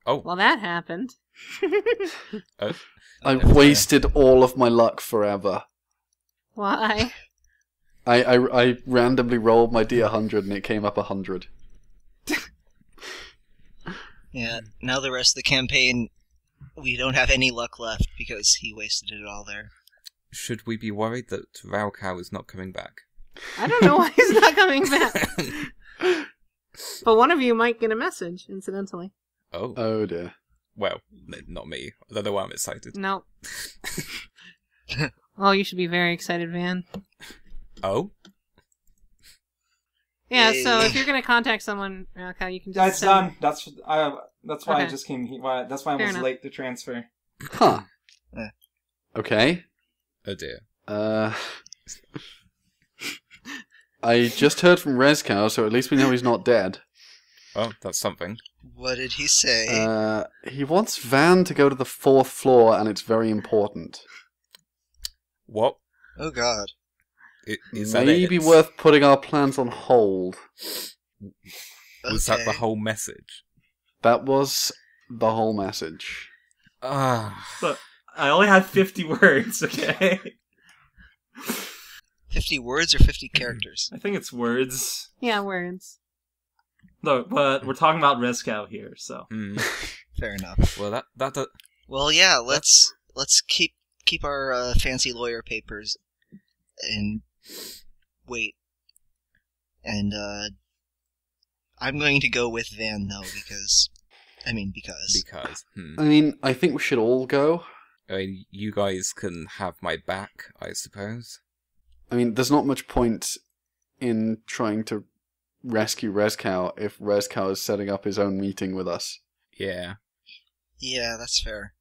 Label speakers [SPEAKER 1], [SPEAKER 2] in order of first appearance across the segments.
[SPEAKER 1] Oh.
[SPEAKER 2] Well, that happened.
[SPEAKER 3] I've wasted all of my luck forever.
[SPEAKER 2] Why?
[SPEAKER 3] I randomly rolled my D100 and it came up 100.
[SPEAKER 4] Yeah, now the rest of the campaign, we don't have any luck left because he wasted it all there.
[SPEAKER 1] Should we be worried that Raukau is not coming back?
[SPEAKER 2] I don't know why he's not coming back. But one of you might get a message, incidentally.
[SPEAKER 1] Oh.
[SPEAKER 3] Oh dear.
[SPEAKER 1] Well, not me. I don't know why I'm excited.
[SPEAKER 2] No. Oh, you should be very excited, Van.
[SPEAKER 1] Oh?
[SPEAKER 2] Yeah, so if you're going to contact someone, okay, you can just
[SPEAKER 5] That's
[SPEAKER 2] send...
[SPEAKER 5] done. That's why I
[SPEAKER 2] Okay.
[SPEAKER 5] just came here. That's why I
[SPEAKER 2] Fair
[SPEAKER 5] was
[SPEAKER 2] enough.
[SPEAKER 5] late to transfer.
[SPEAKER 3] Huh. Okay.
[SPEAKER 1] Oh dear.
[SPEAKER 3] I just heard from Rezkow, so at least we know he's not dead.
[SPEAKER 1] Oh, that's something.
[SPEAKER 4] What did he say?
[SPEAKER 3] He wants Van to go to the 4th floor, and it's very important.
[SPEAKER 1] What?
[SPEAKER 4] Oh god.
[SPEAKER 1] Is that
[SPEAKER 3] Maybe
[SPEAKER 1] it?
[SPEAKER 3] worth putting our plans on hold.
[SPEAKER 1] Was that the whole message?
[SPEAKER 3] That was the whole message.
[SPEAKER 5] Look, I only have 50 words, okay?
[SPEAKER 4] 50 words or 50 characters?
[SPEAKER 5] I think it's words.
[SPEAKER 2] Yeah, words.
[SPEAKER 5] Look, but we're talking about Rezkow here, so.
[SPEAKER 4] Fair enough.
[SPEAKER 1] Well, that
[SPEAKER 4] Well, yeah, let's keep our fancy lawyer papers and wait. And I'm going to go with Van though because.
[SPEAKER 3] I mean, I think we should all go.
[SPEAKER 1] I mean, you guys can have my back, I suppose.
[SPEAKER 3] I mean, there's not much point in trying to rescue Rezkow if Rezkow is setting up his own meeting with us.
[SPEAKER 1] Yeah.
[SPEAKER 4] Yeah, that's fair.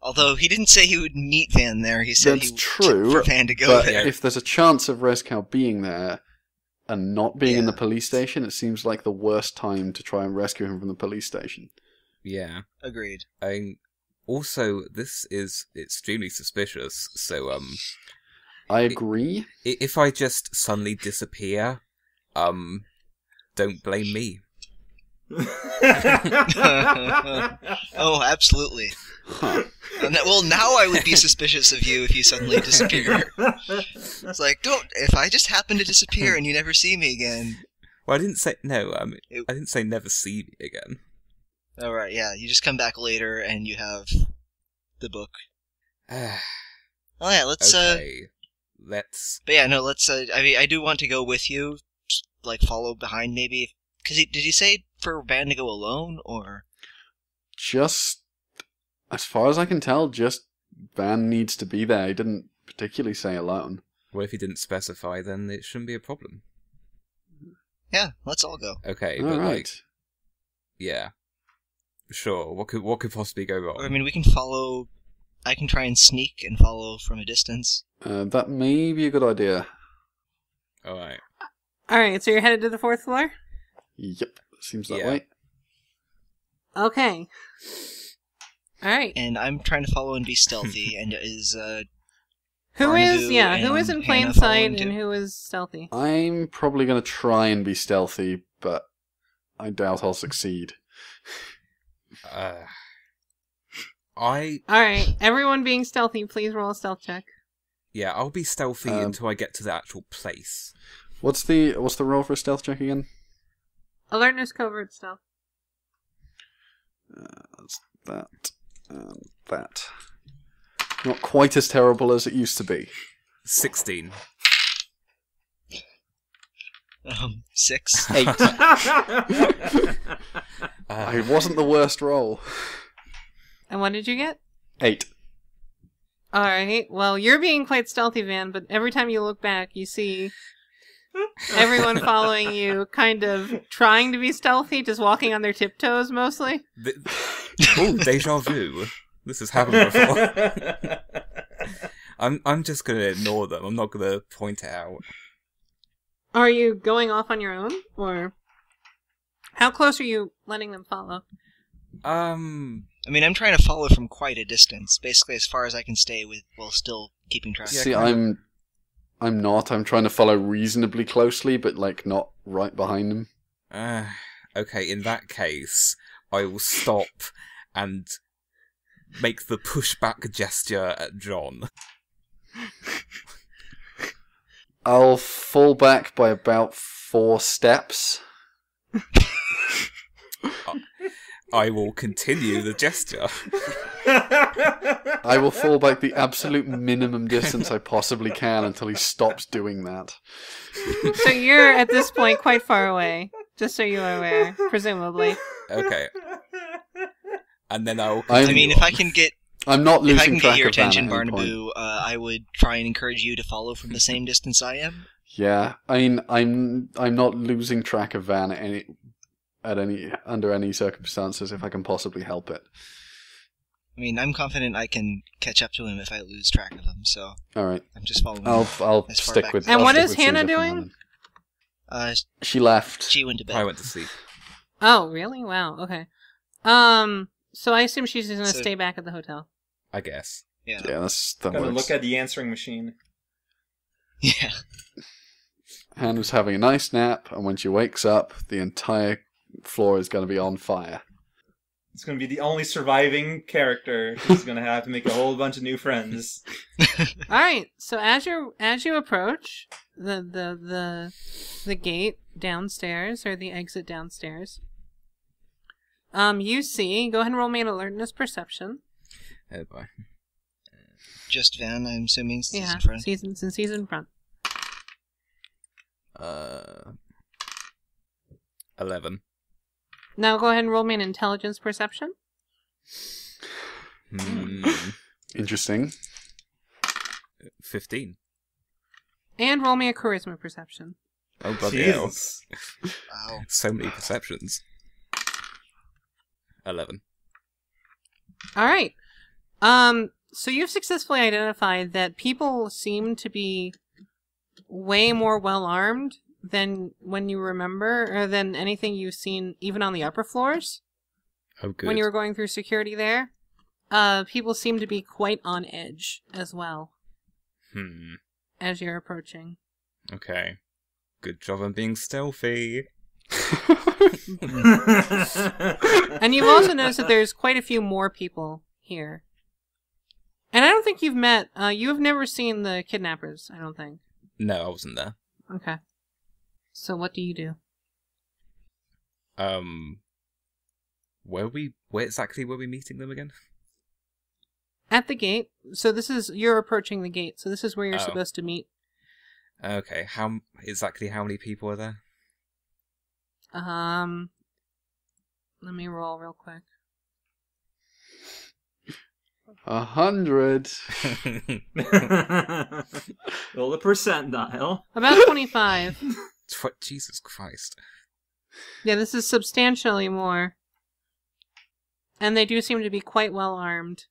[SPEAKER 4] Although he didn't say he would meet Van there, he said
[SPEAKER 3] That's true,
[SPEAKER 4] for Van to go
[SPEAKER 3] but
[SPEAKER 4] there.
[SPEAKER 3] if there's a chance of Rezkow being there and not being in the police station, it seems like the worst time to try and rescue him from the police station.
[SPEAKER 1] Yeah.
[SPEAKER 4] Agreed.
[SPEAKER 1] Also, this is extremely suspicious, so,
[SPEAKER 3] I agree.
[SPEAKER 1] If I just suddenly disappear, don't blame me.
[SPEAKER 4] Oh, absolutely.
[SPEAKER 3] Huh.
[SPEAKER 4] Well, now I would be suspicious of you if you suddenly disappear. It's like, if I just happen to disappear and you never see me again.
[SPEAKER 1] Well, I didn't say, no, I didn't say never see me again.
[SPEAKER 4] Alright, yeah, you just come back later and you have the book. Oh yeah, let's,
[SPEAKER 1] okay. Let's...
[SPEAKER 4] But yeah, no, let's, I mean, I do want to go with you, like, follow behind maybe. Because did he say for Van to go alone, or...?
[SPEAKER 3] Just, as far as I can tell, just Van needs to be there. He didn't particularly say alone.
[SPEAKER 1] Well, if he didn't specify, then it shouldn't be a problem.
[SPEAKER 4] Yeah, let's all go.
[SPEAKER 1] Okay,
[SPEAKER 3] All
[SPEAKER 1] but
[SPEAKER 3] right.
[SPEAKER 1] like... Yeah. Sure, what could possibly go wrong?
[SPEAKER 4] I mean, we can follow... I can try and sneak and follow from a distance.
[SPEAKER 3] That may be a good idea.
[SPEAKER 1] Alright.
[SPEAKER 2] Alright, so you're headed to the 4th floor?
[SPEAKER 3] Yep, seems that
[SPEAKER 1] Yeah.
[SPEAKER 3] way.
[SPEAKER 2] Okay. Alright.
[SPEAKER 4] And I'm trying to follow and be stealthy, and is,
[SPEAKER 2] Who is
[SPEAKER 4] Barnaboo
[SPEAKER 2] in plain
[SPEAKER 4] and
[SPEAKER 2] sight
[SPEAKER 4] Hannah
[SPEAKER 2] and
[SPEAKER 4] following
[SPEAKER 2] who is stealthy?
[SPEAKER 3] I'm probably going to try and be stealthy, but I doubt I'll succeed.
[SPEAKER 2] Alright, everyone being stealthy, please roll a stealth check.
[SPEAKER 1] Yeah, I'll be stealthy until I get to the actual place.
[SPEAKER 3] What's the roll for a stealth check again?
[SPEAKER 2] Alertness, covert, stealth.
[SPEAKER 3] That's that and that. Not quite as terrible as it used to be.
[SPEAKER 1] 16.
[SPEAKER 4] 6.
[SPEAKER 3] 8. It wasn't the worst roll.
[SPEAKER 2] And what did you get?
[SPEAKER 3] 8.
[SPEAKER 2] Alright, well, you're being quite stealthy, Van, but every time you look back, you see everyone following you kind of trying to be stealthy, just walking on their tiptoes mostly.
[SPEAKER 1] Oh, deja vu. This has happened before. I'm just going to ignore them. I'm not going to point it out.
[SPEAKER 2] Are you going off on your own, or how close are you letting them follow?
[SPEAKER 4] I mean, I'm trying to follow from quite a distance, basically as far as I can stay with, while still keeping track.
[SPEAKER 3] See, I'm not. I'm trying to follow reasonably closely, but like not right behind him.
[SPEAKER 1] Okay, in that case, I will stop and make the pushback gesture at John.
[SPEAKER 3] I'll fall back by about 4 steps.
[SPEAKER 1] I will continue the gesture.
[SPEAKER 3] I will fall back the absolute minimum distance I possibly can until he stops doing that.
[SPEAKER 2] So you're, at this point, quite far away. Just so you are aware, presumably.
[SPEAKER 1] Okay. And then I'll continue
[SPEAKER 4] I mean, if I can get
[SPEAKER 3] I'm not
[SPEAKER 4] if I
[SPEAKER 3] losing
[SPEAKER 4] can
[SPEAKER 3] track
[SPEAKER 4] get your
[SPEAKER 3] of Van
[SPEAKER 4] attention,
[SPEAKER 3] at any point.
[SPEAKER 4] Barnaboo, I would try and encourage you to follow from the same distance I am.
[SPEAKER 3] Yeah, I mean, I'm not losing track of Van under any circumstances if I can possibly help it.
[SPEAKER 4] I mean, I'm confident I can catch up to him if I lose track of him. So
[SPEAKER 3] All right,
[SPEAKER 4] I'm just following.
[SPEAKER 3] I'll
[SPEAKER 4] as far
[SPEAKER 3] stick
[SPEAKER 4] back
[SPEAKER 3] with.
[SPEAKER 2] And
[SPEAKER 3] I'll
[SPEAKER 2] what
[SPEAKER 3] stick
[SPEAKER 2] is
[SPEAKER 3] with
[SPEAKER 2] Hannah
[SPEAKER 3] Caesar for
[SPEAKER 2] doing?
[SPEAKER 3] now. She left.
[SPEAKER 4] She went to bed.
[SPEAKER 1] I went to sleep.
[SPEAKER 2] Oh, really? Wow. Okay. So I assume she's going to
[SPEAKER 4] So-
[SPEAKER 2] stay back at the hotel.
[SPEAKER 1] I guess.
[SPEAKER 4] Yeah.
[SPEAKER 3] Yeah, that
[SPEAKER 5] Gonna
[SPEAKER 3] works.
[SPEAKER 5] look at the answering machine.
[SPEAKER 4] Yeah.
[SPEAKER 3] Hannah's having a nice nap, and when she wakes up, the entire floor is going to be on fire.
[SPEAKER 5] It's gonna be the only surviving character. She's gonna have to make a whole bunch of new friends.
[SPEAKER 2] All right. So as you approach the gate downstairs or the exit downstairs, you see. Go ahead and roll me an alertness perception.
[SPEAKER 1] Oh boy.
[SPEAKER 4] Just Van, I'm assuming, is
[SPEAKER 2] Yeah,
[SPEAKER 4] in front.
[SPEAKER 2] since he's in front.
[SPEAKER 1] 11.
[SPEAKER 2] Now go ahead and roll me an intelligence perception.
[SPEAKER 3] Interesting.
[SPEAKER 1] 15.
[SPEAKER 2] And roll me a charisma perception.
[SPEAKER 1] Oh bloody hell.
[SPEAKER 5] Jesus.
[SPEAKER 4] Wow.
[SPEAKER 1] So many perceptions. 11.
[SPEAKER 2] All right. So you've successfully identified that people seem to be way more well-armed than when you remember, or than anything you've seen even on the upper floors.
[SPEAKER 1] Oh good.
[SPEAKER 2] When you were going through security there. People seem to be quite on edge as well as you're approaching.
[SPEAKER 1] Okay. Good job on being stealthy.
[SPEAKER 2] And you've also noticed that there's quite a few more people here. And I don't think you've met, you have never seen the kidnappers, I don't think.
[SPEAKER 1] No, I wasn't there.
[SPEAKER 2] Okay. So what do you do?
[SPEAKER 1] Where exactly were we meeting them again?
[SPEAKER 2] At the gate. So you're approaching the gate, so this is where you're
[SPEAKER 1] Oh.
[SPEAKER 2] supposed to meet.
[SPEAKER 1] Okay, how many people are there?
[SPEAKER 2] Let me roll real quick.
[SPEAKER 3] 100.
[SPEAKER 5] Roll the percentile.
[SPEAKER 2] About 25.
[SPEAKER 1] Jesus Christ.
[SPEAKER 2] Yeah, this is substantially more. And they do seem to be quite well armed.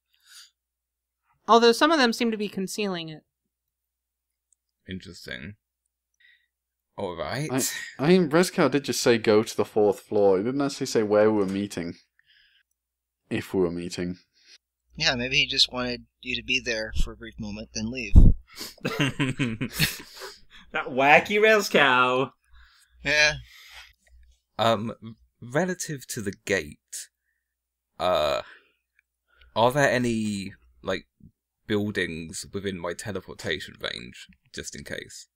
[SPEAKER 2] Although some of them seem to be concealing it.
[SPEAKER 1] Interesting. Alright.
[SPEAKER 3] I mean, Rezkow did just say go to the 4th floor. He didn't actually say where we were meeting. If we were meeting.
[SPEAKER 4] Yeah, maybe he just wanted you to be there for a brief moment, then leave.
[SPEAKER 5] That wacky res cow.
[SPEAKER 4] Yeah.
[SPEAKER 1] Relative to the gate, are there any, buildings within my teleportation range, just in case?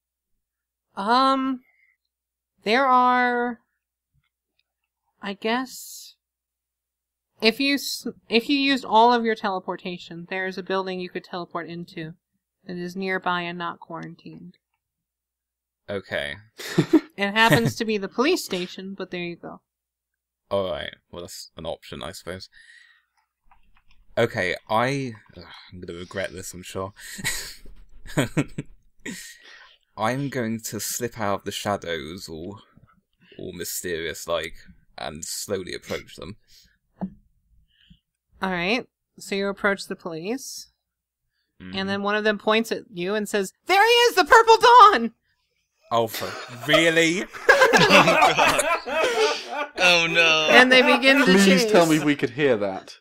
[SPEAKER 2] There are, I guess, if you used all of your teleportation, there is a building you could teleport into that is nearby and not quarantined.
[SPEAKER 1] Okay.
[SPEAKER 2] It happens to be the police station, but there you go.
[SPEAKER 1] Alright, well that's an option, I suppose. Okay, I'm gonna regret this, I'm sure. I'm going to slip out of the shadows, all mysterious-like, and slowly approach them.
[SPEAKER 2] Alright, so you approach the police, and then one of them points at you and says, "There he is, the Purple Dawn!"
[SPEAKER 1] Oh, really?
[SPEAKER 4] Oh, God. Oh, no.
[SPEAKER 2] And they begin to
[SPEAKER 3] Please
[SPEAKER 2] chase.
[SPEAKER 3] tell me we could hear that.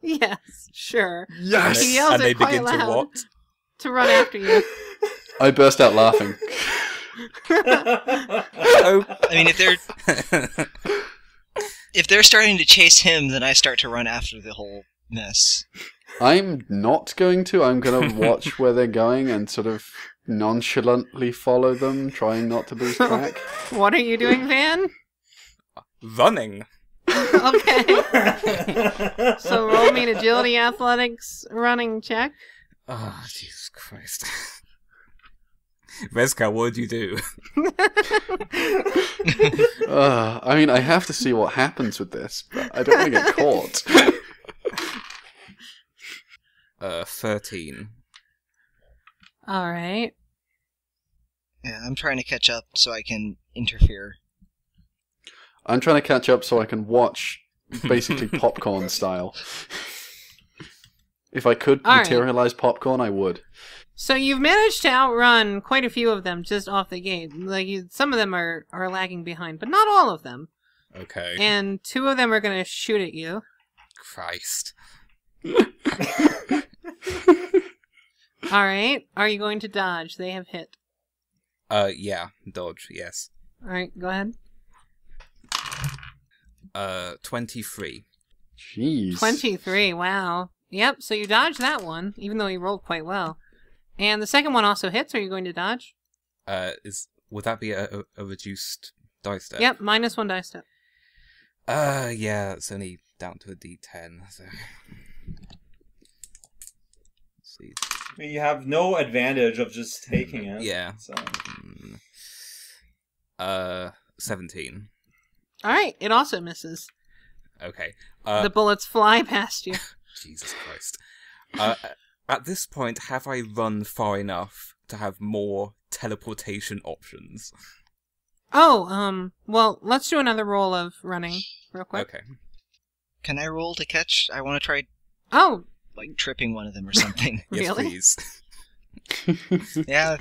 [SPEAKER 2] Yes, sure.
[SPEAKER 3] Yes!
[SPEAKER 2] He yells
[SPEAKER 1] And they
[SPEAKER 2] it quite
[SPEAKER 1] begin to
[SPEAKER 2] loud
[SPEAKER 1] what?
[SPEAKER 2] to run after you.
[SPEAKER 3] I burst out laughing.
[SPEAKER 1] Oh.
[SPEAKER 4] I mean, if they're if they're starting to chase him, then I start to run after the whole mess.
[SPEAKER 3] I'm not going to. I'm going to watch where they're going and sort of nonchalantly follow them, trying not to lose track.
[SPEAKER 2] What are you doing, Van?
[SPEAKER 1] Running.
[SPEAKER 2] Okay. So roll me an agility athletics running check.
[SPEAKER 1] Oh, Jesus Christ. Rezka, what did you do?
[SPEAKER 3] I mean, I have to see what happens with this, but I don't want to get caught.
[SPEAKER 1] 13.
[SPEAKER 2] Alright.
[SPEAKER 4] Yeah, I'm trying to catch up so I can interfere.
[SPEAKER 3] I'm trying to catch up so I can watch, basically popcorn style. If I could materialize popcorn, I would.
[SPEAKER 2] So you've managed to outrun quite a few of them just off the gate. Some of them are lagging behind, but not all of them.
[SPEAKER 1] Okay.
[SPEAKER 2] And 2 of them are going to shoot at you.
[SPEAKER 1] Christ.
[SPEAKER 2] Alright. Are you going to dodge? They have hit.
[SPEAKER 1] Yeah. Dodge, yes.
[SPEAKER 2] Alright, go ahead.
[SPEAKER 1] 23.
[SPEAKER 3] Jeez.
[SPEAKER 2] 23, wow. Yep, so you dodged that one, even though you rolled quite well. And the second one also hits. Are you going to dodge?
[SPEAKER 1] Would that be a reduced dice step?
[SPEAKER 2] Yep, -1 die step.
[SPEAKER 1] Yeah, it's only down to a D10, so... Let's see.
[SPEAKER 5] You have no advantage of just taking it.
[SPEAKER 1] Yeah.
[SPEAKER 5] So.
[SPEAKER 1] 17.
[SPEAKER 2] Alright, it also misses.
[SPEAKER 1] Okay.
[SPEAKER 2] The bullets fly past you.
[SPEAKER 1] Jesus Christ. At this point, have I run far enough to have more teleportation options?
[SPEAKER 2] Oh, well, let's do another roll of running real quick.
[SPEAKER 1] Okay.
[SPEAKER 4] Can I roll to catch? I want to try,
[SPEAKER 2] Oh,
[SPEAKER 4] like, tripping one of them or something.
[SPEAKER 1] Yes,
[SPEAKER 2] really?
[SPEAKER 1] please.
[SPEAKER 4] Yeah.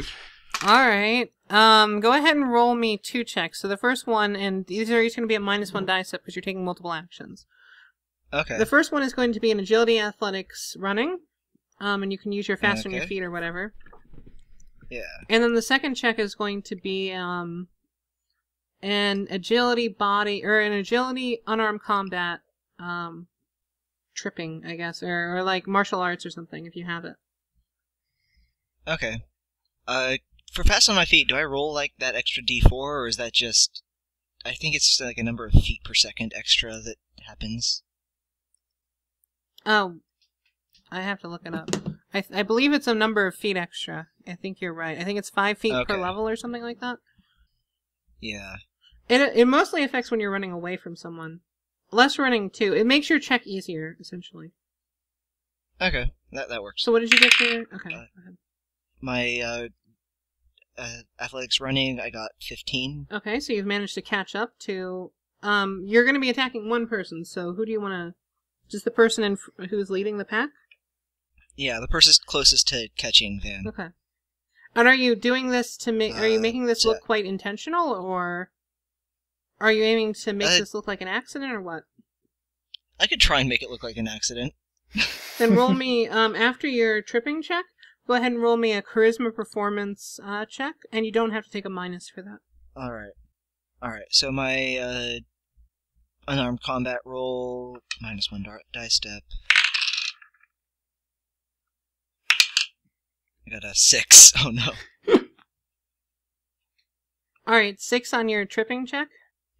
[SPEAKER 2] Alright. Go ahead and roll me 2 checks. So the first one, and these are each going to be a -1 die step because you're taking multiple actions.
[SPEAKER 4] Okay.
[SPEAKER 2] The first one is going to be an agility athletics running. And you can use your fast on your
[SPEAKER 4] Okay.
[SPEAKER 2] feet or whatever.
[SPEAKER 4] Yeah.
[SPEAKER 2] And then the second check is going to be an agility body or an agility unarmed combat tripping, I guess, or like martial arts or something if you have it.
[SPEAKER 4] Okay. For fast on my feet, do I roll like that extra D4, or is that just? I think it's like a number of feet per second extra that happens.
[SPEAKER 2] Oh, I have to look it up. I believe it's a number of feet extra. I think you're right. I think it's 5 feet per
[SPEAKER 4] Okay.
[SPEAKER 2] level or something like that.
[SPEAKER 4] Yeah.
[SPEAKER 2] It mostly affects when you're running away from someone. Less running too. It makes your check easier, essentially.
[SPEAKER 4] Okay, that works.
[SPEAKER 2] So what did you get for your... Okay, go ahead.
[SPEAKER 4] My athletics running, I got 15.
[SPEAKER 2] Okay, so you've managed to catch up to... you're going to be attacking one person, so who do you want to... Just the person who's leading the pack?
[SPEAKER 4] Yeah, the person closest to catching Van.
[SPEAKER 2] Okay. And are you doing this to make... Are you making this look
[SPEAKER 4] so-
[SPEAKER 2] quite intentional, or... Are you aiming to make this look like an accident, or what?
[SPEAKER 4] I could try and make it look like an accident.
[SPEAKER 2] Then roll me, after your tripping check, go ahead and roll me a charisma performance check, and you don't have to take a minus for that.
[SPEAKER 4] Alright, so my unarmed combat roll, -1 die step. I got a 6. Oh no.
[SPEAKER 2] Alright, 6 on your tripping check.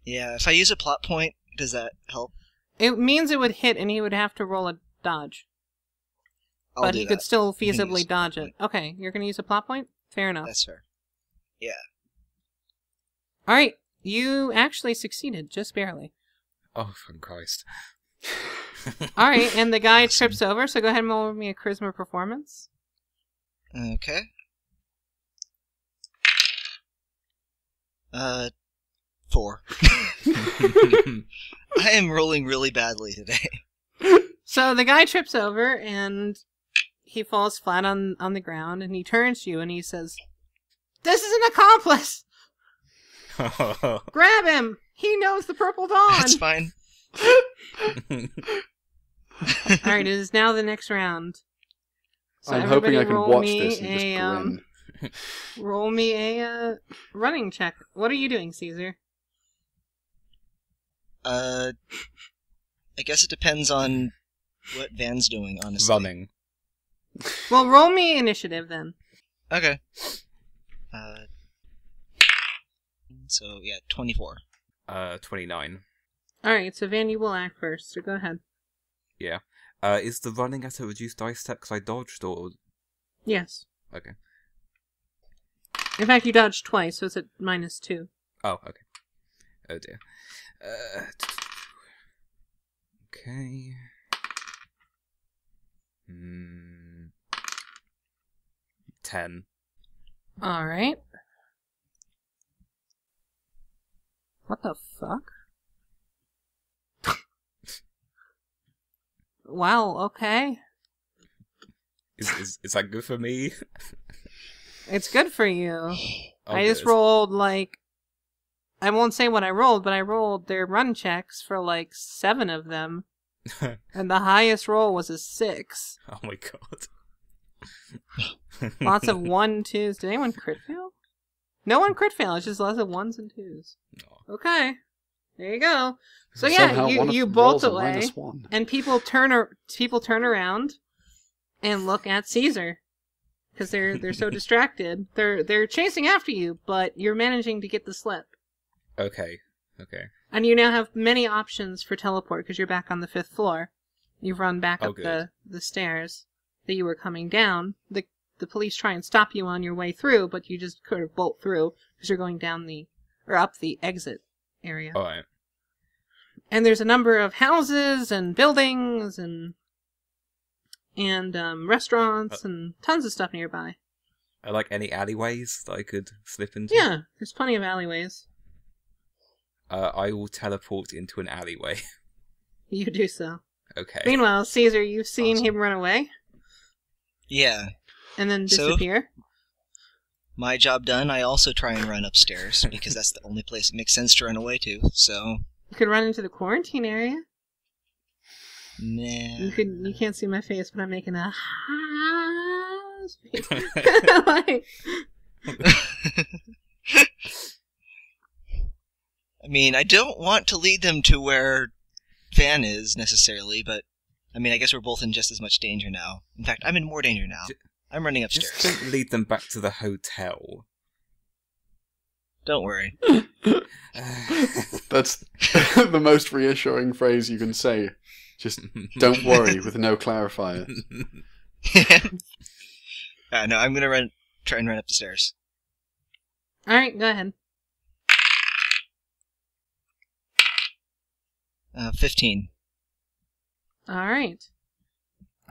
[SPEAKER 4] Yeah, if I use a plot point, does that help?
[SPEAKER 2] It means it would hit, and he would have to roll a dodge.
[SPEAKER 4] I'll
[SPEAKER 2] But
[SPEAKER 4] do
[SPEAKER 2] he
[SPEAKER 4] that.
[SPEAKER 2] could still
[SPEAKER 4] You can
[SPEAKER 2] feasibly
[SPEAKER 4] use
[SPEAKER 2] dodge
[SPEAKER 4] plot
[SPEAKER 2] it. Okay, you're gonna use a plot point? Fair enough.
[SPEAKER 4] That's fair. Yeah.
[SPEAKER 2] Alright, you actually succeeded, just barely.
[SPEAKER 1] Oh, thank Christ.
[SPEAKER 2] Alright, and the guy
[SPEAKER 4] Awesome.
[SPEAKER 2] trips over, so go ahead and roll me a charisma performance.
[SPEAKER 4] Okay. 4. I am rolling really badly today.
[SPEAKER 2] So the guy trips over, and he falls flat on the ground, and he turns to you, and he says, "This is an accomplice! Grab him! He knows the Purple Dawn!"
[SPEAKER 4] That's fine.
[SPEAKER 2] Alright, it is now the next round. So
[SPEAKER 3] I'm hoping I
[SPEAKER 2] everybody
[SPEAKER 3] can
[SPEAKER 2] roll
[SPEAKER 3] watch
[SPEAKER 2] me
[SPEAKER 3] this and just grin.
[SPEAKER 2] Roll me a running check. What are you doing, Caesar?
[SPEAKER 4] I guess it depends on what Van's doing, honestly.
[SPEAKER 1] Running.
[SPEAKER 2] Well, roll me initiative then.
[SPEAKER 4] Okay. So, yeah, 24.
[SPEAKER 1] 29.
[SPEAKER 2] Alright, so Van, you will act first, so go ahead.
[SPEAKER 1] Yeah. Is the running at a reduced dice step because I dodged, or...
[SPEAKER 2] Yes.
[SPEAKER 1] Okay.
[SPEAKER 2] In fact, you dodged twice, so it's at -2.
[SPEAKER 1] Oh, okay. Oh dear. Okay. 10.
[SPEAKER 2] Alright. What the fuck? Wow, okay.
[SPEAKER 1] Is that good for me?
[SPEAKER 2] It's good for you.
[SPEAKER 1] Oh,
[SPEAKER 2] I just
[SPEAKER 1] good.
[SPEAKER 2] rolled, like... I won't say what I rolled, but I rolled their run checks for, like, 7 of them. And the highest roll was a 6.
[SPEAKER 1] Oh my god.
[SPEAKER 2] Lots of 1, 2s. Did anyone crit fail? No one crit fail. It's just lots of 1s and 2s.
[SPEAKER 1] Oh.
[SPEAKER 2] Okay. There you go. So
[SPEAKER 3] Somehow
[SPEAKER 2] yeah,
[SPEAKER 3] one of
[SPEAKER 2] you
[SPEAKER 3] the
[SPEAKER 2] bolt
[SPEAKER 3] rolls are
[SPEAKER 2] away,
[SPEAKER 3] -1.
[SPEAKER 2] and people turn around and look at Caesar because they're so distracted. They're chasing after you, but you're managing to get the slip.
[SPEAKER 1] Okay.
[SPEAKER 2] And you now have many options for teleport because you're back on the 5th floor. You've run back up
[SPEAKER 1] good.
[SPEAKER 2] the stairs that you were coming down. The police try and stop you on your way through, but you just kind of bolt through because you're going down up the exit area.
[SPEAKER 1] Alright.
[SPEAKER 2] And there's a number of houses and buildings and restaurants and tons of stuff nearby.
[SPEAKER 1] Are like any alleyways that I could slip into?
[SPEAKER 2] Yeah, there's plenty of alleyways.
[SPEAKER 1] I will teleport into an alleyway.
[SPEAKER 2] You do so.
[SPEAKER 1] Okay.
[SPEAKER 2] Meanwhile, Caesar, you've seen
[SPEAKER 4] Awesome.
[SPEAKER 2] him run away
[SPEAKER 4] Yeah.
[SPEAKER 2] and then
[SPEAKER 4] So?
[SPEAKER 2] disappear.
[SPEAKER 4] My job done, I also try and run upstairs, because that's the only place it makes sense to run away to, so...
[SPEAKER 2] You could run into the quarantine area.
[SPEAKER 4] Nah.
[SPEAKER 2] You can't see my face, but I'm making a like,
[SPEAKER 4] I mean, I don't want to lead them to where Van is, necessarily, but... I mean, I guess we're both in just as much danger now. In fact, I'm in more danger now. I'm running upstairs.
[SPEAKER 1] Just don't lead them back to the hotel.
[SPEAKER 4] Don't worry.
[SPEAKER 3] That's the most reassuring phrase you can say. Just don't worry with no clarifier.
[SPEAKER 4] No, I'm gonna try and run up the stairs.
[SPEAKER 2] alright, go ahead.
[SPEAKER 4] 15.
[SPEAKER 2] Alright.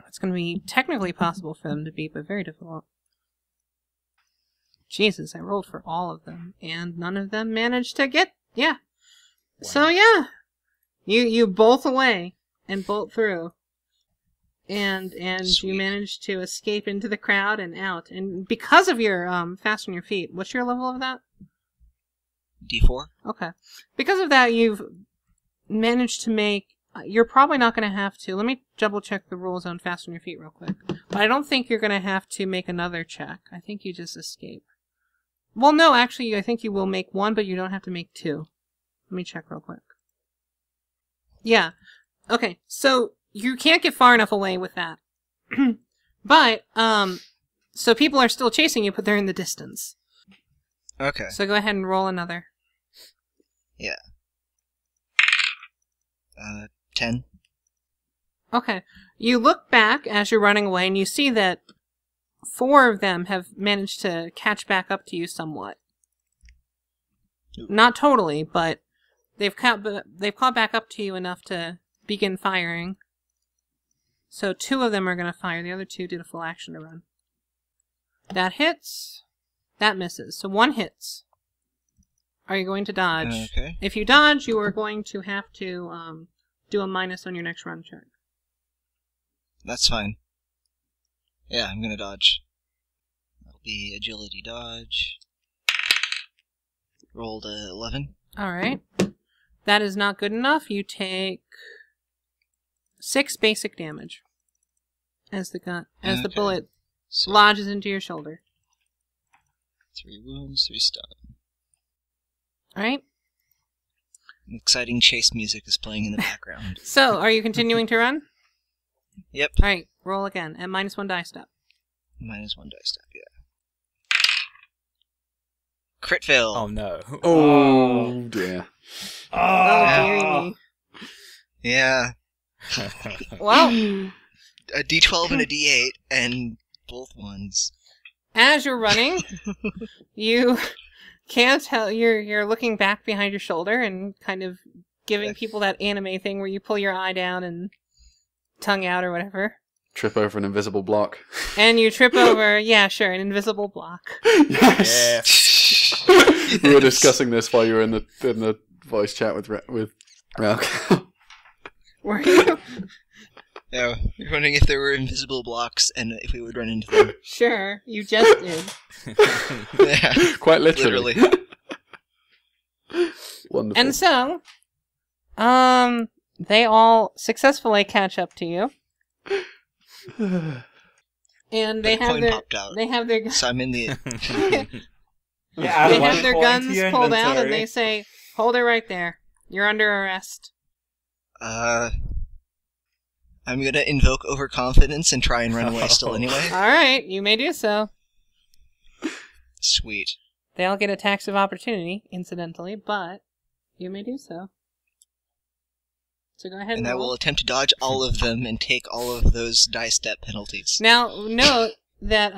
[SPEAKER 2] It's going to be technically possible for them to beat, but very difficult. Jesus, I rolled for all of them, and none of them managed to get... Yeah.
[SPEAKER 1] Wow.
[SPEAKER 2] So, yeah. You bolt away and bolt through. And
[SPEAKER 4] Sweet.
[SPEAKER 2] you manage to escape into the crowd and out. And because of your fast on your feet, what's your level of that?
[SPEAKER 4] D4?
[SPEAKER 2] Okay. Because of that, you've managed to make... You're probably not going to have to... Let me double check the rules on fast on your feet real quick. But I don't think you're going to have to make another check. I think you just escape. Well, no, actually, I think you will make one, but you don't have to make 2. Let me check real quick. Yeah. Okay, so you can't get far enough away with that. But, so people are still chasing you, but they're in the distance.
[SPEAKER 4] Okay.
[SPEAKER 2] So go ahead and roll another.
[SPEAKER 4] Yeah. 10.
[SPEAKER 2] Okay. You look back as you're running away, and you see that 4 of them have managed to catch back up to you somewhat. Not totally, but they've caught back up to you enough to begin firing. So 2 of them are going to fire. The other 2 did a full action to run. That hits. That misses. So 1 hits. Are you going to dodge?
[SPEAKER 4] Okay.
[SPEAKER 2] If you dodge, you are going to have to do a minus on your next run check.
[SPEAKER 4] That's fine. Yeah, I'm gonna dodge. That'll be agility dodge. Rolled 11.
[SPEAKER 2] Alright. That is not good enough. You take 6 basic damage as the
[SPEAKER 4] Okay.
[SPEAKER 2] bullet
[SPEAKER 4] So,
[SPEAKER 2] lodges into your shoulder.
[SPEAKER 4] 3 wounds, 3 stun.
[SPEAKER 2] Alright?
[SPEAKER 4] Exciting chase music is playing in the background.
[SPEAKER 2] So, are you continuing to run?
[SPEAKER 4] Yep.
[SPEAKER 2] Alright, roll again, at -1 die step.
[SPEAKER 4] -1 die step, yeah. Crit fail.
[SPEAKER 1] Oh no.
[SPEAKER 3] Oh dear.
[SPEAKER 2] Oh, dearie me.
[SPEAKER 4] Yeah.
[SPEAKER 2] Well,
[SPEAKER 4] A D12 and a D8, and both ones.
[SPEAKER 2] as you're running, you can't tell. You're looking back behind your shoulder and kind of giving people that anime thing where you pull your eye down and tongue out or whatever.
[SPEAKER 3] Trip over an invisible block.
[SPEAKER 2] And you trip over, yeah, sure, an invisible block.
[SPEAKER 3] Yes.
[SPEAKER 1] Yes.
[SPEAKER 3] We were discussing this while you were in the voice chat with Raul.
[SPEAKER 2] Were you?
[SPEAKER 4] Yeah, you're wondering if there were invisible blocks and if we would run into them.
[SPEAKER 2] Sure, you just did.
[SPEAKER 4] Yeah,
[SPEAKER 3] Quite literally. Wonderful.
[SPEAKER 2] And so, they all successfully catch up to you. And they
[SPEAKER 4] But a
[SPEAKER 2] have
[SPEAKER 4] coin
[SPEAKER 2] their
[SPEAKER 4] popped out.
[SPEAKER 2] they have their
[SPEAKER 4] So I'm in the...
[SPEAKER 5] Yeah,
[SPEAKER 2] they
[SPEAKER 5] add
[SPEAKER 2] have
[SPEAKER 5] one
[SPEAKER 2] their
[SPEAKER 5] point
[SPEAKER 2] guns
[SPEAKER 5] to your
[SPEAKER 2] pulled out and
[SPEAKER 5] inventory.
[SPEAKER 2] they say, "Hold it right there. You're under arrest."
[SPEAKER 4] I'm gonna invoke overconfidence and try and run away still anyway.
[SPEAKER 2] All right, you may do so.
[SPEAKER 4] Sweet.
[SPEAKER 2] They all get attacks of opportunity, incidentally, but you may do so. So go ahead and
[SPEAKER 4] And I
[SPEAKER 2] roll.
[SPEAKER 4] will attempt to dodge all of them and take all of those die step penalties.
[SPEAKER 2] Now, note that,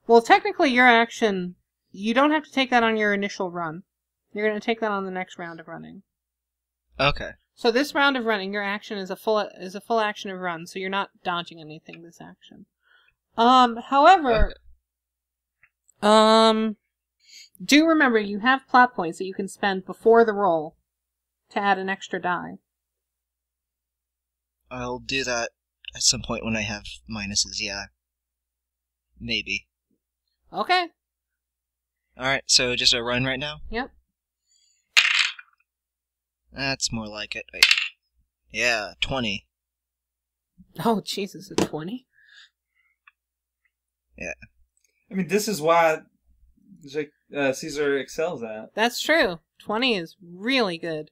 [SPEAKER 2] well, technically your action, you don't have to take that on your initial run. You're going to take that on the next round of running.
[SPEAKER 4] Okay.
[SPEAKER 2] So this round of running, your action is a full action of run, so you're not dodging anything this action. However, do remember you have plot points that you can spend before the roll to add an extra die.
[SPEAKER 4] I'll do that at some point when I have minuses, yeah. Maybe.
[SPEAKER 2] Okay.
[SPEAKER 4] Alright, so just a run right now?
[SPEAKER 2] Yep.
[SPEAKER 4] That's more like it. Wait. Yeah, 20.
[SPEAKER 2] Oh, Jesus, a 20?
[SPEAKER 4] Yeah.
[SPEAKER 5] I mean, this is what Caesar excels at.
[SPEAKER 2] That's true. 20 is really good.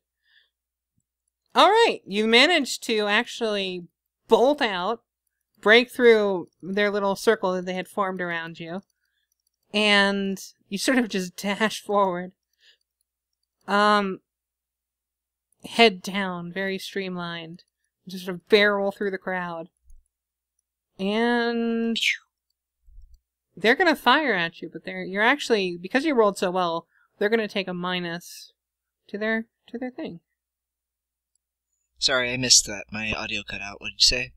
[SPEAKER 2] Alright, you managed to actually bolt out, break through their little circle that they had formed around you, and you sort of just dash forward. Head down, very streamlined. Just sort of barrel through the crowd. And they're gonna fire at you, but you're actually, because you rolled so well, they're gonna take a minus to their thing.
[SPEAKER 4] Sorry, I missed that. My audio cut out. What did you say?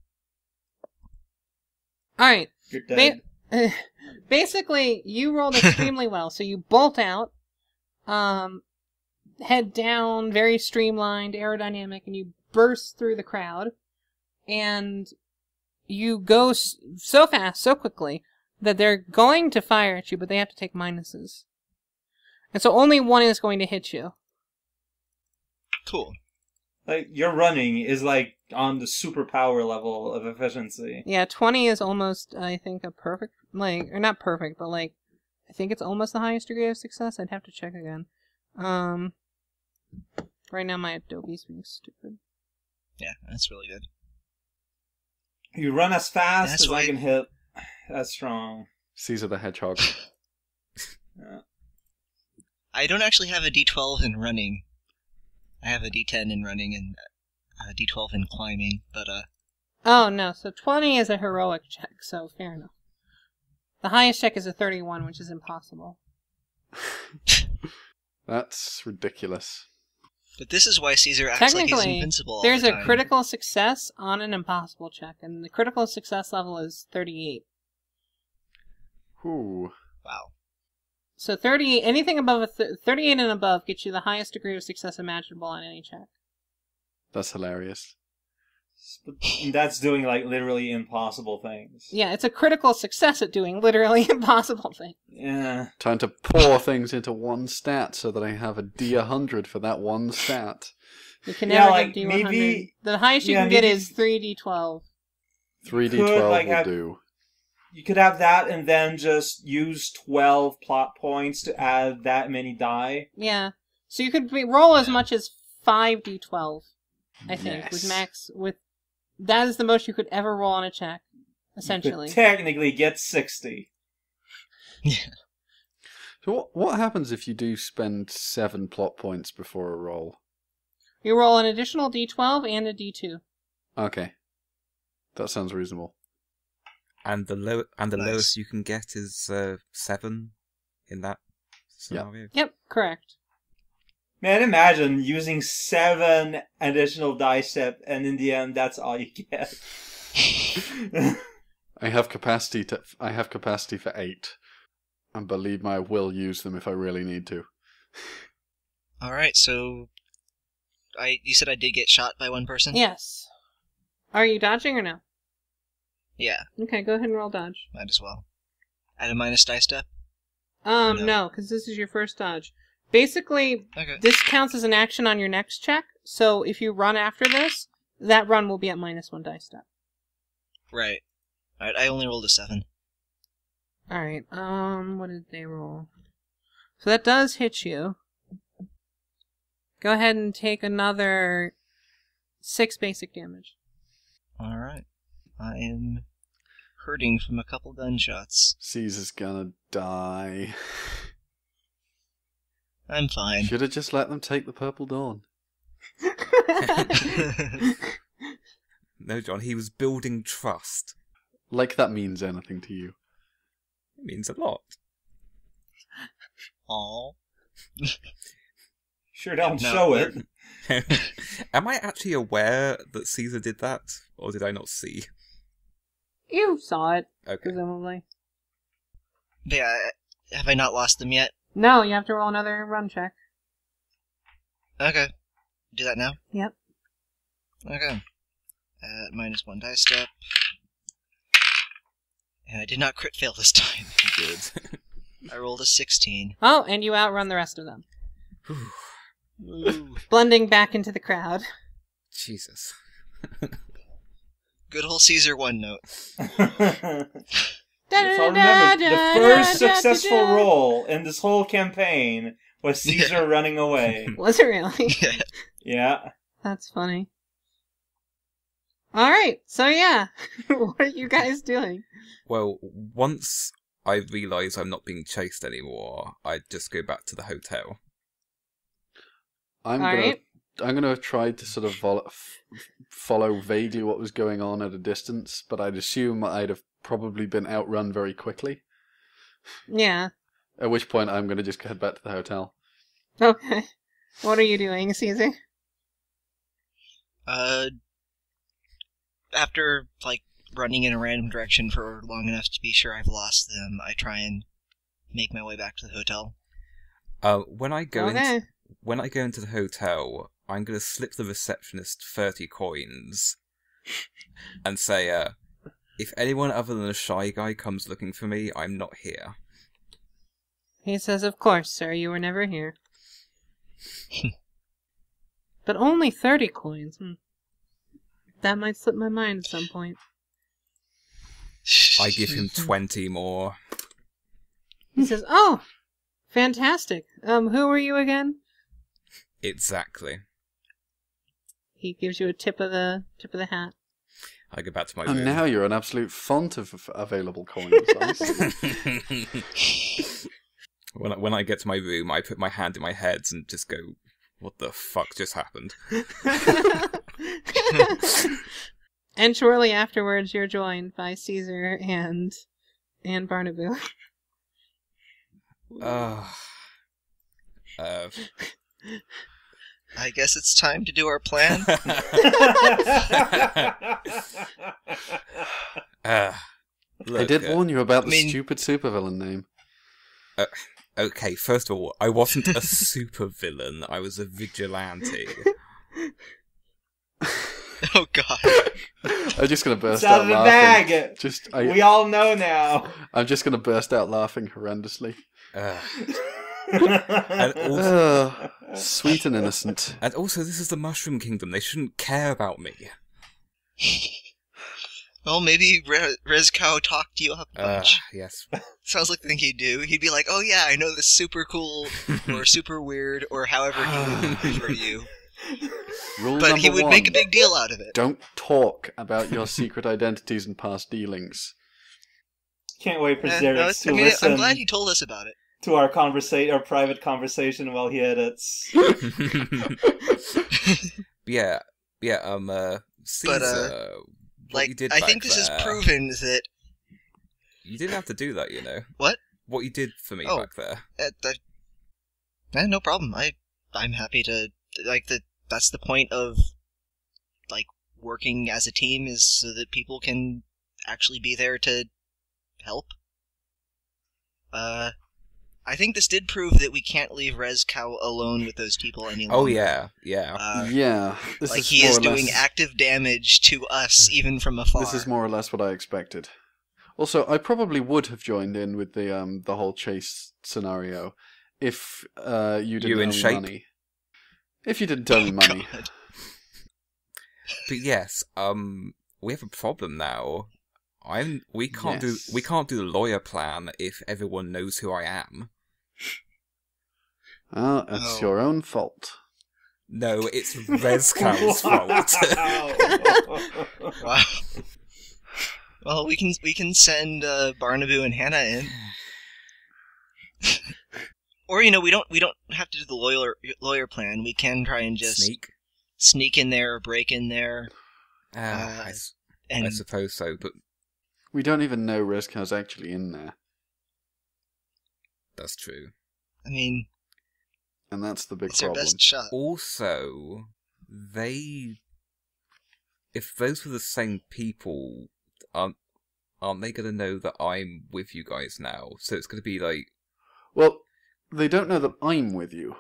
[SPEAKER 2] Alright.
[SPEAKER 5] You're dead.
[SPEAKER 2] Basically, you rolled extremely well, so you bolt out, head down, very streamlined, aerodynamic, and you burst through the crowd, and you go so fast, so quickly, that they're going to fire at you, but they have to take minuses. And so only one is going to hit you.
[SPEAKER 4] Cool.
[SPEAKER 5] Like, your running is, like, on the superpower level of efficiency.
[SPEAKER 2] Yeah, 20 is almost, I think, a perfect, like, or not perfect, but like, I think it's almost the highest degree of success. I'd have to check again. Right now my Adobe's being stupid.
[SPEAKER 4] Yeah, that's really good.
[SPEAKER 5] You run as fast
[SPEAKER 4] That's
[SPEAKER 5] as
[SPEAKER 4] why-
[SPEAKER 5] I can hit as strong.
[SPEAKER 3] Caesar the Hedgehog.
[SPEAKER 5] Yeah.
[SPEAKER 4] I don't actually have a D12 in running. I have a D10 in running and a D12 in climbing, but
[SPEAKER 2] Oh, no, so 20 is a heroic check, so fair enough. The highest check is a 31, which is impossible.
[SPEAKER 3] That's ridiculous.
[SPEAKER 4] but this is why Caesar acts like he's
[SPEAKER 2] Technically,
[SPEAKER 4] invincible all
[SPEAKER 2] there's
[SPEAKER 4] the
[SPEAKER 2] a
[SPEAKER 4] time.
[SPEAKER 2] critical success on an impossible check, and the critical success level is 38.
[SPEAKER 3] Ooh.
[SPEAKER 4] Wow.
[SPEAKER 2] So 38, anything above 38 and above gets you the highest degree of success imaginable on any check.
[SPEAKER 3] That's hilarious.
[SPEAKER 5] But that's doing, like, literally impossible things.
[SPEAKER 2] Yeah, it's a critical success at doing literally impossible things.
[SPEAKER 5] Yeah.
[SPEAKER 3] Time to pour things into one stat so that I have a D100 for that one stat.
[SPEAKER 2] You can
[SPEAKER 5] Yeah,
[SPEAKER 2] never
[SPEAKER 5] like,
[SPEAKER 2] get D100.
[SPEAKER 5] maybe-
[SPEAKER 2] The highest you
[SPEAKER 5] yeah,
[SPEAKER 2] can get
[SPEAKER 5] maybe-
[SPEAKER 2] is 3D12.
[SPEAKER 3] 3D12
[SPEAKER 5] like,
[SPEAKER 3] will
[SPEAKER 5] have-
[SPEAKER 3] do.
[SPEAKER 5] You could have that and then just use 12 plot points to add that many die.
[SPEAKER 2] Yeah. So you could roll as much as 5d12, I think,
[SPEAKER 3] Yes.
[SPEAKER 2] with max. That is the most you could ever roll on a check, essentially.
[SPEAKER 5] You could technically get 60.
[SPEAKER 3] So what happens if you do spend 7 plot points before a roll?
[SPEAKER 2] You roll an additional d12 and a d2.
[SPEAKER 3] Okay. That sounds reasonable.
[SPEAKER 1] And the
[SPEAKER 4] Nice.
[SPEAKER 1] lowest you can get is 7 in that scenario.
[SPEAKER 2] Yep, correct.
[SPEAKER 5] Man, imagine using 7 additional dice step, and in the end, that's all you get.
[SPEAKER 3] I have capacity for 8. And believe me, I will use them if I really need to.
[SPEAKER 4] Alright, so... You said I did get shot by one person?
[SPEAKER 2] Yes. Are you dodging or no?
[SPEAKER 4] Yeah,
[SPEAKER 2] Okay, go ahead and roll dodge.
[SPEAKER 4] might as well. At a minus die step?
[SPEAKER 2] No, because this is your first dodge. Basically,
[SPEAKER 4] Okay.
[SPEAKER 2] this counts as an action on your next check, so if you run after this, that run will be at -1 dice step.
[SPEAKER 4] Right. Alright, I only rolled a 7.
[SPEAKER 2] Alright, what did they roll? So that does hit you. Go ahead and take another 6 basic damage.
[SPEAKER 4] Alright. I am hurting from a couple gunshots.
[SPEAKER 3] Caesar's gonna die.
[SPEAKER 4] I'm fine.
[SPEAKER 3] Should have just let them take the Purple Dawn.
[SPEAKER 1] No, John, he was building trust.
[SPEAKER 3] Like that means anything to you.
[SPEAKER 1] It means a lot.
[SPEAKER 4] Aw.
[SPEAKER 5] Sure don't
[SPEAKER 4] No,
[SPEAKER 5] show
[SPEAKER 4] but-
[SPEAKER 5] it.
[SPEAKER 1] Am I actually aware that Caesar did that? Or did I not see?
[SPEAKER 2] You saw it,
[SPEAKER 1] Okay.
[SPEAKER 2] presumably.
[SPEAKER 4] Yeah, have I not lost them yet?
[SPEAKER 2] No, you have to roll another run check.
[SPEAKER 4] Okay. Do that now?
[SPEAKER 2] Yep.
[SPEAKER 4] Okay. At -1 die step. And I did not crit fail this time.
[SPEAKER 1] Good.
[SPEAKER 4] I rolled a 16.
[SPEAKER 2] Oh, and you outrun the rest of them.
[SPEAKER 1] Whew.
[SPEAKER 4] Ooh.
[SPEAKER 2] Blending back into the crowd.
[SPEAKER 1] Jesus.
[SPEAKER 4] Good old Caesar one note.
[SPEAKER 5] If I remember, the first successful roll in this whole campaign was Caesar running away.
[SPEAKER 2] Was it really?
[SPEAKER 4] Yeah.
[SPEAKER 5] Yeah.
[SPEAKER 2] That's funny. Alright, so yeah. What are you guys doing?
[SPEAKER 1] Well, once I realise I'm not being chased anymore, I just go back to the hotel.
[SPEAKER 3] I'm gonna try to sort of follow vaguely what was going on at a distance, but I'd assume I'd have probably been outrun very quickly.
[SPEAKER 2] Yeah.
[SPEAKER 3] At which point I'm gonna just head back to the hotel.
[SPEAKER 2] Okay. What are you doing, Caesar?
[SPEAKER 4] After, running in a random direction for long enough to be sure I've lost them, I try and make my way back to the hotel.
[SPEAKER 1] When I go
[SPEAKER 2] Okay.
[SPEAKER 1] into the hotel, I'm gonna slip the receptionist 30 coins and say, if anyone other than a shy guy comes looking for me, I'm not here.
[SPEAKER 2] He says, of course, sir, you were never here. But only 30 coins. That might slip my mind at some point.
[SPEAKER 1] I give him 20 more.
[SPEAKER 2] He says, oh, fantastic. Who were you again?
[SPEAKER 1] Exactly.
[SPEAKER 2] He gives you a tip of the hat.
[SPEAKER 1] I go back to my
[SPEAKER 3] And
[SPEAKER 1] room.
[SPEAKER 3] now you're an absolute font of available coins. I see.
[SPEAKER 1] When I get to my room, I put my hand in my head and just go, what the fuck just happened?
[SPEAKER 2] And shortly afterwards, you're joined by Caesar and Barnaboo.
[SPEAKER 4] I guess it's time to do our plan.
[SPEAKER 1] Look,
[SPEAKER 3] I did warn you about the
[SPEAKER 4] mean-
[SPEAKER 3] stupid supervillain name.
[SPEAKER 1] Okay, first of all, I wasn't a supervillain. I was a vigilante.
[SPEAKER 4] Oh god.
[SPEAKER 3] I'm just gonna burst
[SPEAKER 5] It's out
[SPEAKER 3] out
[SPEAKER 5] of the
[SPEAKER 3] laughing.
[SPEAKER 5] bag. We all know now.
[SPEAKER 3] I'm just gonna burst out laughing horrendously.
[SPEAKER 1] And also,
[SPEAKER 3] Sweet and innocent.
[SPEAKER 1] this is the Mushroom Kingdom. They shouldn't care about me.
[SPEAKER 4] Well, maybe Rezkow talked you up a bunch.
[SPEAKER 1] Yes.
[SPEAKER 4] Sounds like the thing he'd do. He'd be like, oh yeah, I know this super cool, or super weird, or however he would refer to you.
[SPEAKER 3] Rule
[SPEAKER 4] But he
[SPEAKER 3] number
[SPEAKER 4] would make a
[SPEAKER 3] one,
[SPEAKER 4] big deal out of it.
[SPEAKER 3] don't talk about your secret identities and past dealings.
[SPEAKER 5] Can't wait for
[SPEAKER 4] No,
[SPEAKER 5] Xerix to
[SPEAKER 4] I'm
[SPEAKER 5] listen
[SPEAKER 4] glad he told us about it.
[SPEAKER 5] to our private conversation while he edits.
[SPEAKER 1] Yeah. Caesar, what you did
[SPEAKER 4] I
[SPEAKER 1] back
[SPEAKER 4] think this
[SPEAKER 1] there,
[SPEAKER 4] is proven that...
[SPEAKER 1] You didn't have to do that, you know.
[SPEAKER 4] What?
[SPEAKER 1] What you did for me
[SPEAKER 4] Oh.
[SPEAKER 1] back there.
[SPEAKER 4] No problem. I'm happy to... That's the point of, working as a team, is so that people can actually be there to help. I think this did prove that we can't leave Rezkow alone with those people any longer.
[SPEAKER 1] Oh, yeah.
[SPEAKER 3] Yeah, this is
[SPEAKER 4] he
[SPEAKER 3] more
[SPEAKER 4] is
[SPEAKER 3] or
[SPEAKER 4] doing
[SPEAKER 3] less,
[SPEAKER 4] active damage to us, even from afar.
[SPEAKER 3] This is more or less what I expected. Also, I probably would have joined in with the whole chase scenario if you didn't
[SPEAKER 1] You in
[SPEAKER 3] owe me
[SPEAKER 1] shape?
[SPEAKER 3] money. If you didn't owe me money.
[SPEAKER 4] God.
[SPEAKER 1] But yes, we have a problem now. We can't do the lawyer plan if everyone knows who I am.
[SPEAKER 3] Well, it's your own fault.
[SPEAKER 1] No, it's Rezkow's fault.
[SPEAKER 4] Wow. Well, we can send Barnaboo and Hannah in. Or we don't have to do the lawyer plan. We can try and just sneak in there or break in there.
[SPEAKER 1] I
[SPEAKER 4] And
[SPEAKER 1] suppose so, but
[SPEAKER 3] We don't even know Rezkow's actually in there.
[SPEAKER 1] that's true.
[SPEAKER 4] I mean,
[SPEAKER 3] And that's the big
[SPEAKER 4] it's our
[SPEAKER 3] problem.
[SPEAKER 4] best shot.
[SPEAKER 1] Also, if those were the same people, aren't they going to know that I'm with you guys now? So it's going to be like...
[SPEAKER 3] Well, they don't know that I'm with you.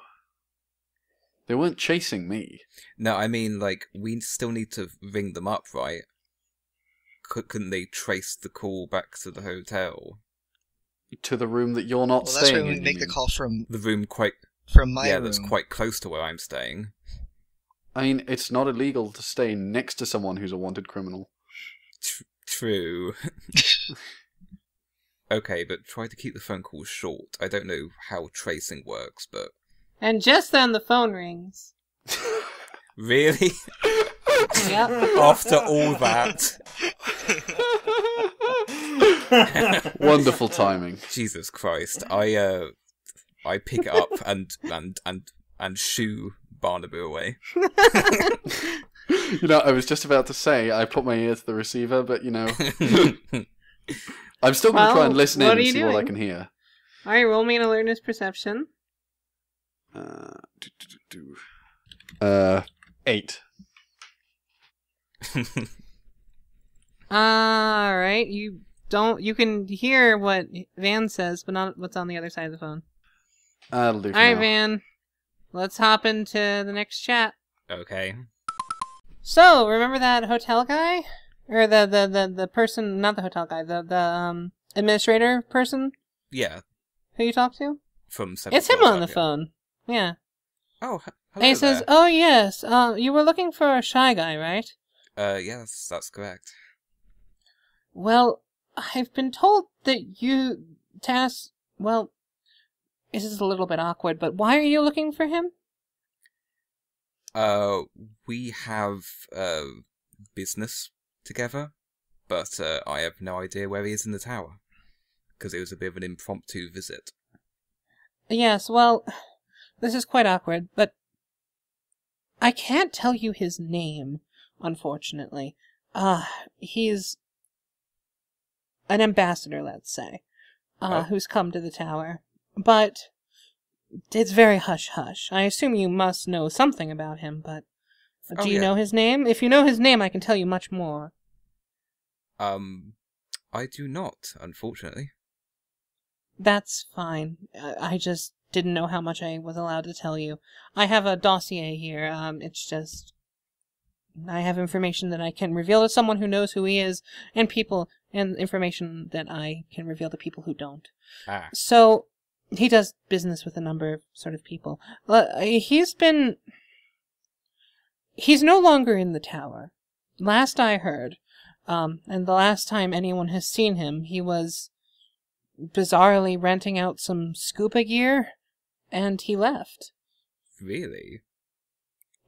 [SPEAKER 3] They weren't chasing me.
[SPEAKER 1] No, I mean, we still need to ring them up, right? Couldn't they trace the call back to the hotel?
[SPEAKER 3] To the room that you're not
[SPEAKER 4] Well, that's
[SPEAKER 3] staying
[SPEAKER 4] why we
[SPEAKER 3] in.
[SPEAKER 4] make
[SPEAKER 3] you
[SPEAKER 4] the
[SPEAKER 3] mean.
[SPEAKER 4] call from
[SPEAKER 1] The room
[SPEAKER 4] my room.
[SPEAKER 1] that's quite close to where I'm staying.
[SPEAKER 3] I mean, it's not illegal to stay next to someone who's a wanted criminal.
[SPEAKER 1] True. Okay, but try to keep the phone calls short. I don't know how tracing works, but...
[SPEAKER 2] And just then the phone rings.
[SPEAKER 1] Really?
[SPEAKER 2] Yep.
[SPEAKER 1] After all that?
[SPEAKER 3] Wonderful timing.
[SPEAKER 1] Jesus Christ. I pick it up and shoo Barnaboo away.
[SPEAKER 3] I was just about to say I put my ear to the receiver, but I'm still going to try and listen in and see what I can hear.
[SPEAKER 2] Alright, roll me an alertness perception.
[SPEAKER 3] 8.
[SPEAKER 2] Alright, you can hear what Van says, but not what's on the other side of the phone.
[SPEAKER 3] That'll do for
[SPEAKER 2] Alright,
[SPEAKER 3] now.
[SPEAKER 2] Van. Let's hop into the next chat.
[SPEAKER 1] Okay.
[SPEAKER 2] So, remember that hotel guy? Or the person, not the hotel guy, the administrator person
[SPEAKER 1] Yeah,
[SPEAKER 2] who you talked to?
[SPEAKER 1] from 7
[SPEAKER 2] It's him
[SPEAKER 1] floors
[SPEAKER 2] on the
[SPEAKER 1] up, yeah.
[SPEAKER 2] phone. Yeah.
[SPEAKER 1] Oh, hello
[SPEAKER 2] And he says,
[SPEAKER 1] there.
[SPEAKER 2] "Oh yes, you were looking for a shy guy, right?"
[SPEAKER 1] Yes, that's correct.
[SPEAKER 2] Well, I've been told that you well, this is a little bit awkward, but why are you looking for him?
[SPEAKER 1] We have, business together, but, I have no idea where he is in the tower. Because it was a bit of an impromptu visit.
[SPEAKER 2] Yes, well, this is quite awkward, but I can't tell you his name, unfortunately. He's an ambassador, let's say, who's come to the tower. But it's very hush-hush. I assume you must know something about him, but do you know his name? If you know his name, I can tell you much more.
[SPEAKER 1] I do not, unfortunately.
[SPEAKER 2] That's fine. I just didn't know how much I was allowed to tell you. I have a dossier here. It's just... I have information that I can reveal to someone who knows who he is, and information that I can reveal to people who don't.
[SPEAKER 1] Ah.
[SPEAKER 2] So, he does business with a number of sort of people. He's no longer in the tower. Last I heard, And the last time anyone has seen him, he was bizarrely renting out some scuba gear, and he left.
[SPEAKER 1] Really?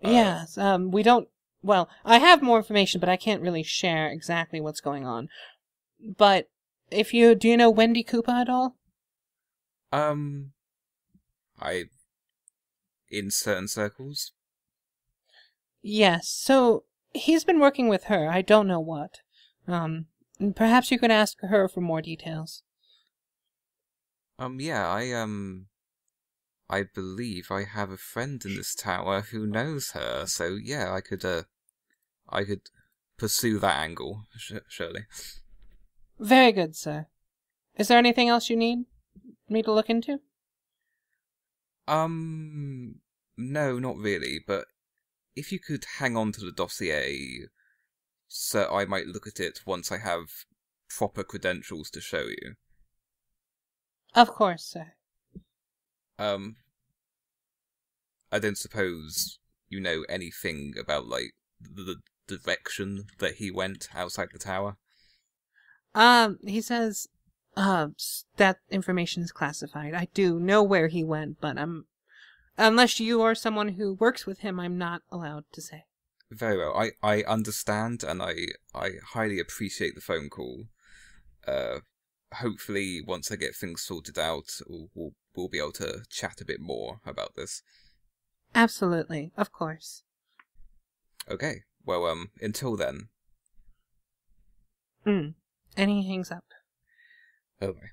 [SPEAKER 2] Yes, we don't... Well, I have more information, but I can't really share exactly what's going on. But, do you know Wendy Koopa at all?
[SPEAKER 1] In certain circles?
[SPEAKER 2] Yes, so he's been working with her, I don't know what. Perhaps you could ask her for more details.
[SPEAKER 1] Yeah, I believe I have a friend in this tower who knows her, so yeah, I could pursue that angle, surely.
[SPEAKER 2] Very good, sir. Is there anything else you need me to look into?
[SPEAKER 1] No, not really, but if you could hang on to the dossier, so I might look at it once I have proper credentials to show you.
[SPEAKER 2] Of course, sir.
[SPEAKER 1] I don't suppose you know anything about, like, the direction that he went outside the tower?
[SPEAKER 2] He says, that information is classified. I do know where he went, but unless you or someone who works with him, I'm not allowed to say.
[SPEAKER 1] Very well. I understand, and I highly appreciate the phone call. Hopefully, once I get things sorted out, we'll be able to chat a bit more about this.
[SPEAKER 2] Absolutely, of course.
[SPEAKER 1] Okay. Well, until then.
[SPEAKER 2] And he hangs up.
[SPEAKER 1] Okay.